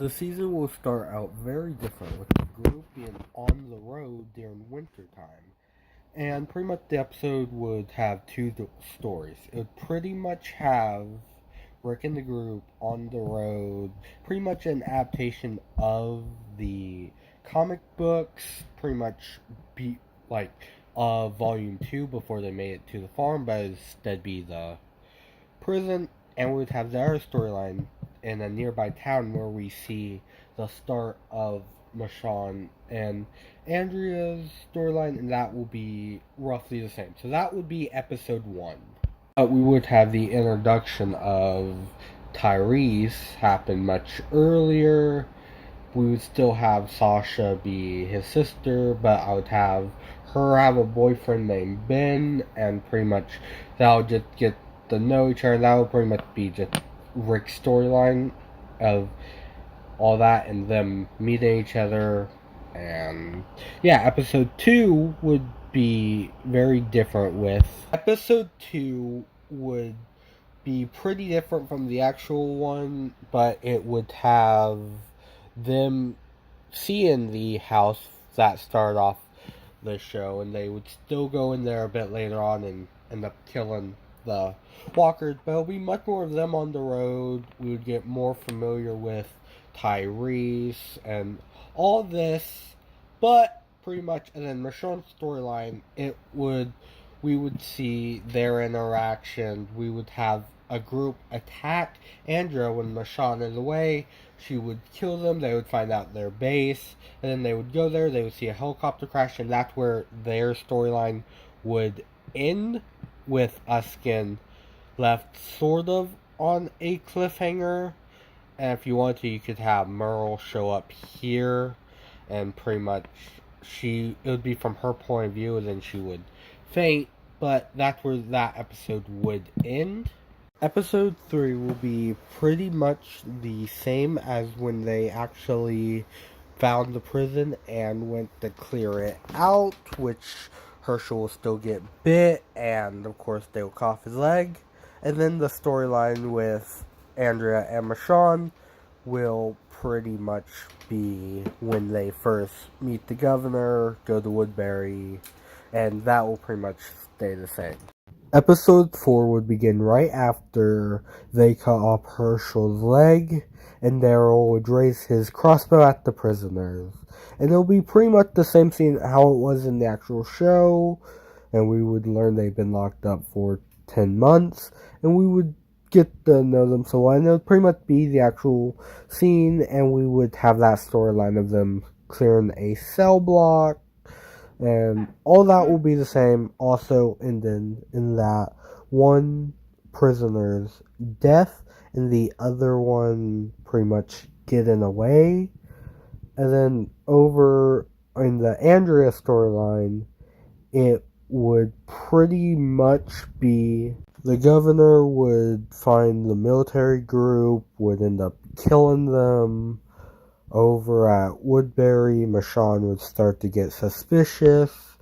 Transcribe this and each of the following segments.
The season will start out very different with the group being on the road during winter time. And pretty much the episode would have stories. It would pretty much have Rick and the group on the road, pretty much an adaptation of the comic books, pretty much be like volume 2 before they made it to the farm, but instead be the prison, and we would have their storyline in a nearby town where we see the start of Michonne and Andrea's storyline, and that will be roughly the same. So that would be episode 1. We would have the introduction of Tyrese happen much earlier. We would still have Sasha be his sister, but I would have her have a boyfriend named Ben, and pretty much that would just get to know each other. That would pretty much be just Rick's storyline of all that and them meeting each other. And yeah, episode 2 would be very different with. Episode 2 would be pretty different from the actual one, but it would have them seeing the house that started off the show, and they would still go in there a bit later on and end up killing the walkers, but it'll be much more of them on the road. We would get more familiar with Tyrese and all this, but pretty much, and then Michonne's storyline, we would see their interaction. We would have a group attack Andrea when Michonne is away. She would kill them, they would find out their base, and then they would go there, they would see a helicopter crash, and that's where their storyline would end, with us getting left sort of on a cliffhanger. And if you want to, you could have Merle show up here, and pretty much it would be from her point of view, and then she would faint, but that's where that episode would end. Episode 3 will be pretty much the same as when they actually found the prison and went to clear it out, which Herschel will still get bit, and of course they will cough his leg. And then the storyline with Andrea and Michonne will pretty much be when they first meet the governor, go to Woodbury, and that will pretty much stay the same. Episode 4 would begin right after they cut off Herschel's leg, and Daryl would raise his crossbow at the prisoners. And it'll be pretty much the same scene how it was in the actual show, and we would learn they've been locked up for 10 months, and we would get to know them so well, and it would pretty much be the actual scene, and we would have that storyline of them clearing a cell block, and all that will be the same, also ending in that one prisoner's death and the other one pretty much getting away. And then over in the Andrea storyline, it would pretty much be the governor would find the military group, would end up killing them. Over at Woodbury, Michonne would start to get suspicious,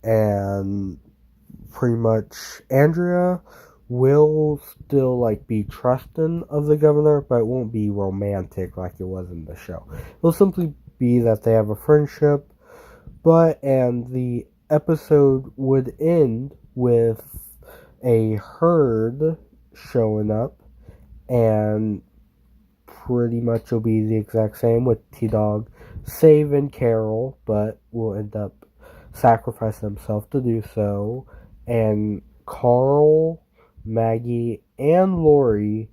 and pretty much Andrea will still be trusting of the governor, but it won't be romantic like it was in the show. It'll simply be that they have a friendship, and the episode would end with a herd showing up, and pretty much will be the exact same with T-Dog saving Carol, but will end up sacrificing himself to do so. And Carl, Maggie, and Lori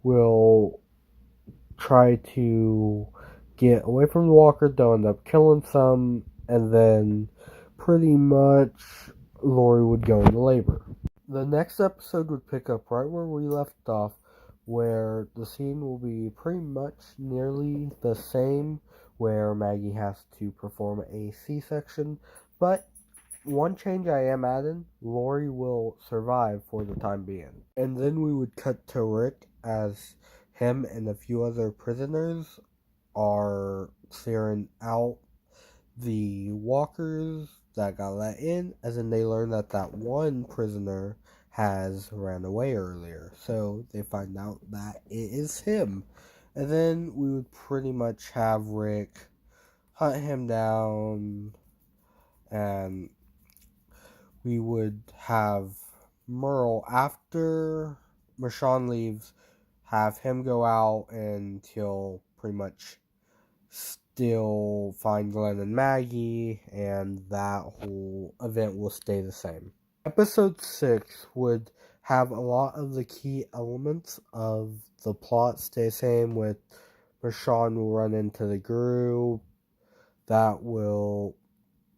will try to get away from the walker. They'll end up killing some, and then pretty much Lori would go into labor. The next episode would pick up right where we left off, where the scene will be pretty much nearly the same, where Maggie has to perform a C-section, but one change I am adding, Lori will survive for the time being. And then we would cut to Rick as him and a few other prisoners are clearing out the walkers that got let in, as in they learn that one prisoner has ran away earlier. So they find out that it is him. And then we would pretty much have Rick hunt him down, and we would have Merle, after Michonne leaves, have him go out and he'll pretty much still find Glenn and Maggie, and that whole event will stay the same. Episode 6 would have a lot of the key elements of the plot stay the same, with Michonne will run into the group. That will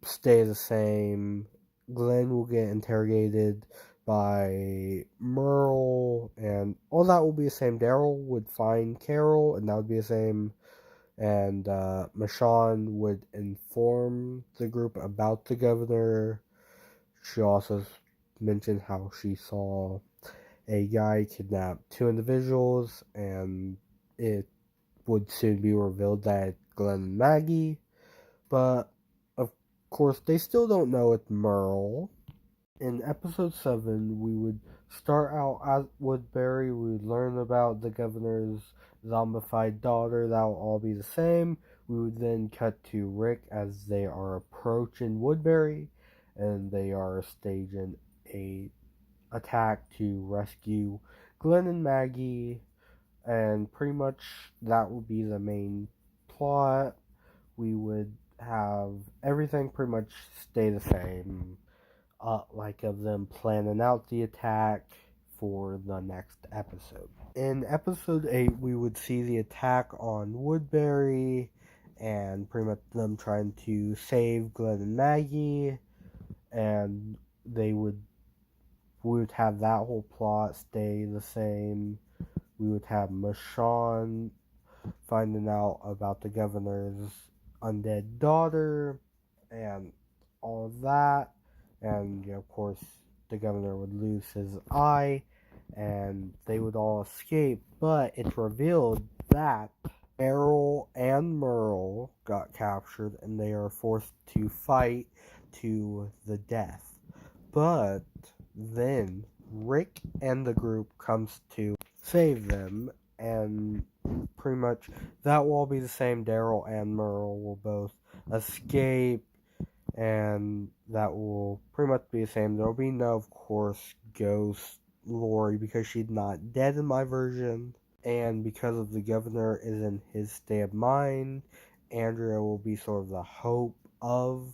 stay the same. Glenn will get interrogated by Merle, and all that will be the same. Daryl would find Carol, and that would be the same. And Michonne would inform the group about the governor. She also mentioned how she saw a guy kidnap 2 individuals, and it would soon be revealed that Glenn and Maggie. But of course, they still don't know it's Merle. In episode 7, we would start out at Woodbury. We would learn about the governor's zombified daughter. That will all be the same. We would then cut to Rick as they are approaching Woodbury, and they are staging a attack to rescue Glenn and Maggie, and pretty much that will be the main plot. We would have everything pretty much stay the same, like of them planning out the attack for the next episode. In episode 8, we would see the attack on Woodbury, and pretty much them trying to save Glenn and Maggie, and we would have that whole plot stay the same. We would have Michonne finding out about the governor's undead daughter and all of that. And, of course, the governor would lose his eye and they would all escape. But it's revealed that Errol and Merle got captured and they are forced to fight to the death. But then Rick and the group comes to save them, and pretty much that will all be the same. Daryl and Merle will both escape, and that will pretty much be the same. There will be no, of course, ghost Lori, because she's not dead in my version, and because of the governor is in his state of mind, Andrea will be sort of the hope of,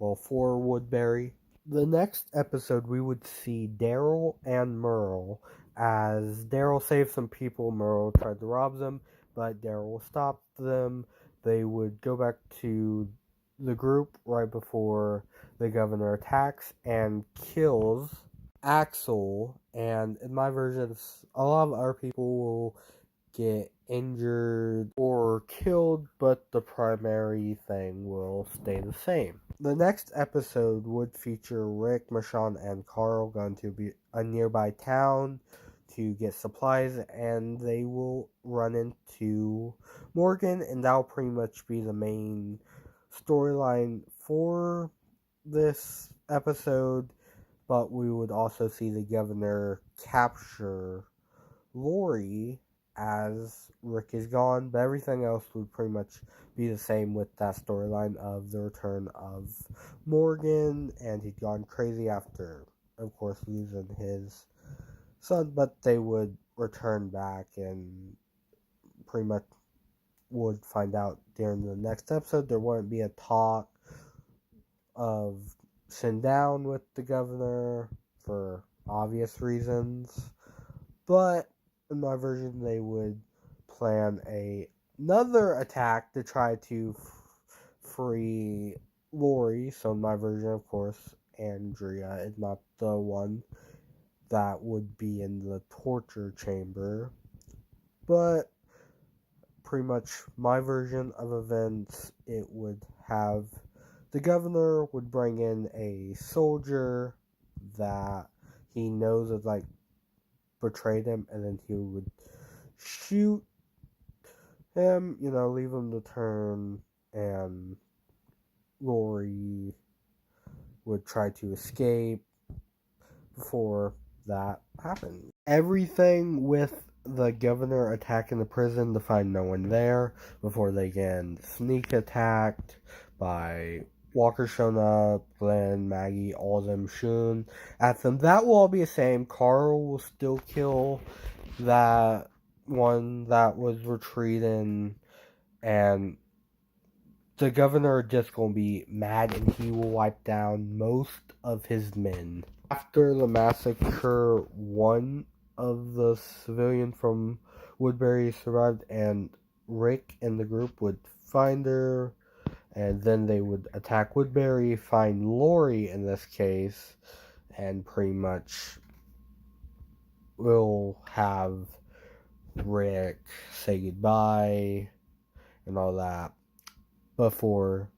well, for Woodbury. The next episode, we would see Daryl and Merle, as Daryl saved some people. Merle tried to rob them, but Daryl stopped them. They would go back to the group right before the governor attacks and kills Axel. And in my version, a lot of other people will get injured or killed, but the primary thing will stay the same. The next episode would feature Rick, Michonne, and Carl going to be a nearby town to get supplies, and they will run into Morgan, and that'll pretty much be the main storyline for this episode. But we would also see the governor capture Lori as Rick is gone, but everything else would pretty much be the same, with that storyline of the return of Morgan, and he'd gone crazy after, of course, losing his son, but they would return back and pretty much would find out during the next episode there wouldn't be a talk of sitting down with the governor for obvious reasons, but in my version, they would plan another attack to try to free Lori. So in my version, of course, Andrea is not the one that would be in the torture chamber. But pretty much my version of events, it would have the governor would bring in a soldier that he knows is like betrayed him, and then he would shoot him, leave him to turn, and Lori would try to escape before that happened. Everything with the governor attacking the prison to find no one there before they get sneak attacked by Walker showing up, Glenn, Maggie, all of them shooting at them. That will all be the same. Carl will still kill that one that was retreating, and the governor just gonna be mad, and he will wipe down most of his men. After the massacre, one of the civilians from Woodbury survived, and Rick and the group would find her, and then they would attack Woodbury, find Lori in this case, and pretty much will have Rick say goodbye and all that before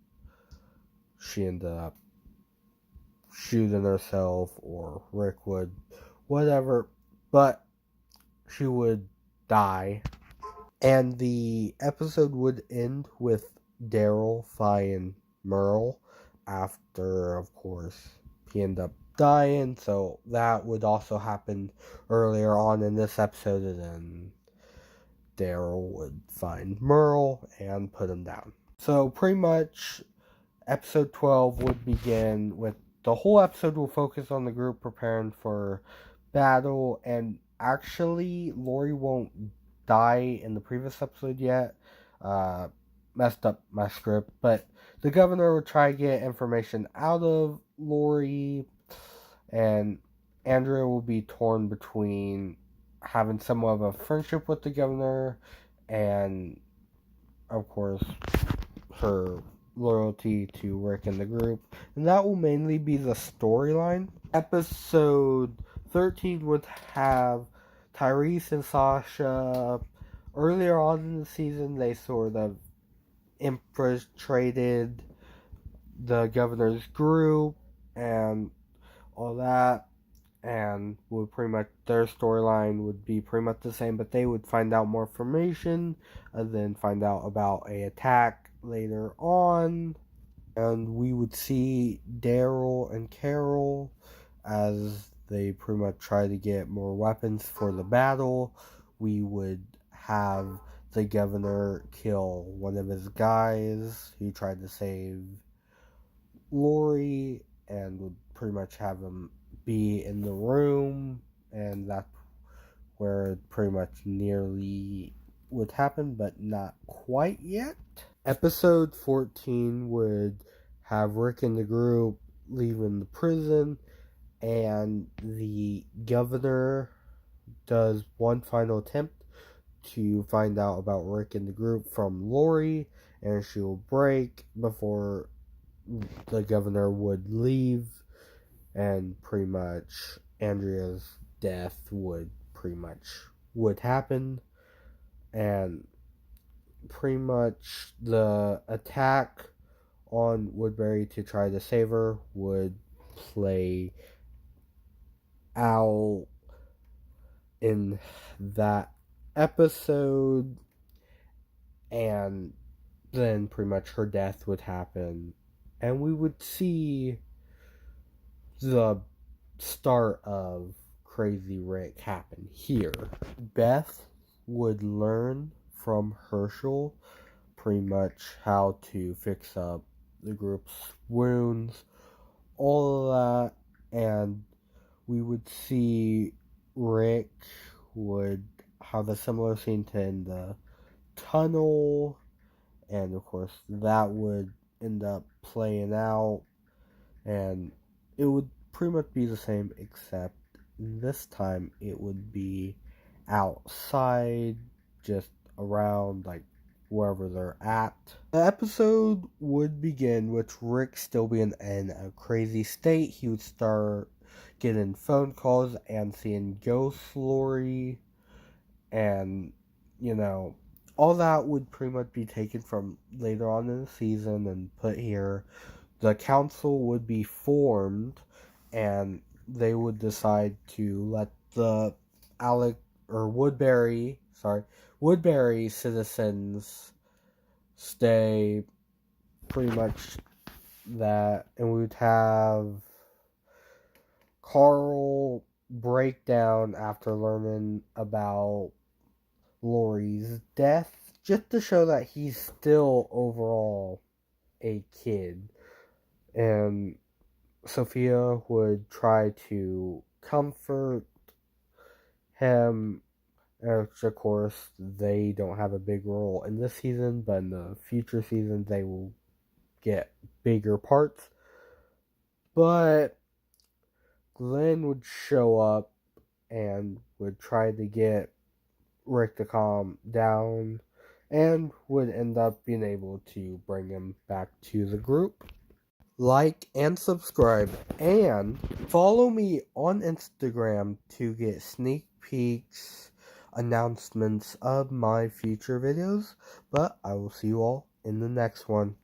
she ended up shooting herself, or Rick would, whatever, but she would die. And the episode would end with Daryl finding Merle after, of course, he ended up dying. So that would also happen earlier on in this episode, and then Daryl would find Merle and put him down. So pretty much episode 12 would begin with the whole episode will focus on the group preparing for battle, and actually Lori won't die in the previous episode yet. Messed up my script, but the governor will try to get information out of Lori, and Andrea will be torn between having somewhat of a friendship with the governor and, of course, her loyalty to Rick and the group, and that will mainly be the storyline. Episode 13 would have Tyrese and Sasha. Earlier on in the season, they sort of infiltrated the governor's group and all that, and would pretty much their storyline would be pretty much the same, but they would find out more information and then find out about a attack later on, and we would see Daryl and Carol as they pretty much try to get more weapons for the battle. We would have the governor kill one of his guys who tried to save Lori, and would pretty much have him be in the room, and that's where it pretty much nearly would happen, but not quite yet. Episode 14 would have Rick and the group leaving the prison, and the governor does one final attempt to find out about Rick and the group from Lori, and she will break before the governor would leave, and pretty much Andrea's death would happen, and pretty much the attack on Woodbury to try to save her would play out in that episode, and then pretty much her death would happen, and we would see the start of Crazy Rick happen here. Beth would learn from Herschel pretty much how to fix up the group's wounds, all of that, and we would see Rick would have a similar scene to in the tunnel, and of course that would end up playing out, and it would pretty much be the same, except this time it would be outside, just around, like, wherever they're at. The episode would begin with Rick still being in a crazy state. He would start getting phone calls and seeing ghost Lori, and, all that would pretty much be taken from later on in the season and put here. The council would be formed, and they would decide to let the Woodbury citizens stay, pretty much that, and we would have Carl break down after learning about Lori's death, just to show that he's still overall a kid. And Sophia would try to comfort him. Which, of course, they don't have a big role in this season, but in the future seasons, they will get bigger parts. But Glenn would show up and would try to get Rick to calm down and would end up being able to bring him back to the group. Like and subscribe and follow me on Instagram to get sneak peeks, announcements of my future videos. But I will see you all in the next one.